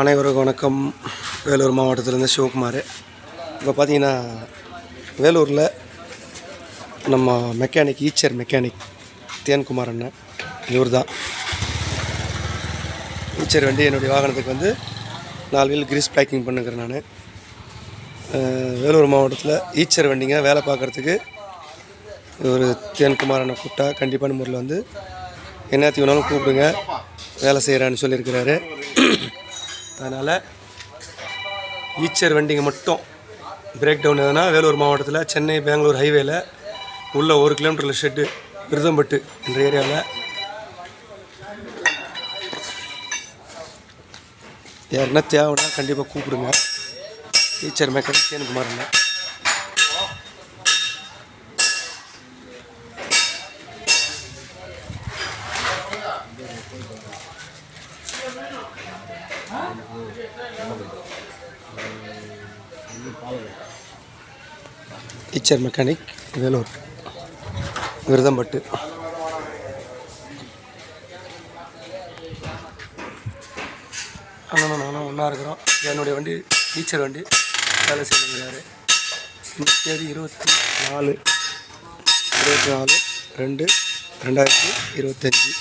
அனைவருக்கும் வணக்கம். வேலூர் மாவட்டத்திலேருந்து சிவகுமார். இப்போ பார்த்தீங்கன்னா வேலூரில் நம்ம மெக்கானிக் ஈச்சர் மெக்கானிக் தேன்குமார் அண்ணன் இவர் தான். ஈச்சர் வண்டி என்னுடைய வாகனத்துக்கு வந்து 4 வீல் கிரீஸ் பேக்கிங் பண்ணுங்கிறேன். நான் வேலூர் மாவட்டத்தில் ஈச்சர் வண்டிங்க வேலை பார்க்குறதுக்கு ஒரு தேன்குமார் அண்ணன் கூப்பிட்டா கண்டிப்பான முறையில் வந்து என்னத்துக்கு வேணாலும் கூப்பிடுங்க, வேலை செய்கிறான்னு சொல்லியிருக்கிறாரு. அதனால் ஈச்சர் வண்டிங்க மட்டும் பிரேக் டவுன் எதுனா வேலூர் மாவட்டத்தில் சென்னை பெங்களூர் ஹைவேல உள்ள 1 கிலோமீட்டரில் ஷெட்டு விருதம்பட்டு என்ற ஏரியாவில் யாருன்னா தேவைன்னா கண்டிப்பாக கூப்பிடுங்க. ஈச்சர் மெக்கானிக் தேன்குமார் அண்ணன். ஈச்சர் மெக்கானிக் வேலூர் விருதம்பட்டு. அண்ணனும் நானும் ஒன்றா இருக்கிறோம். என்னுடைய வண்டி ஈச்சர் வண்டி வேலை செய்கிறாரு. தேதி 24/2/2025.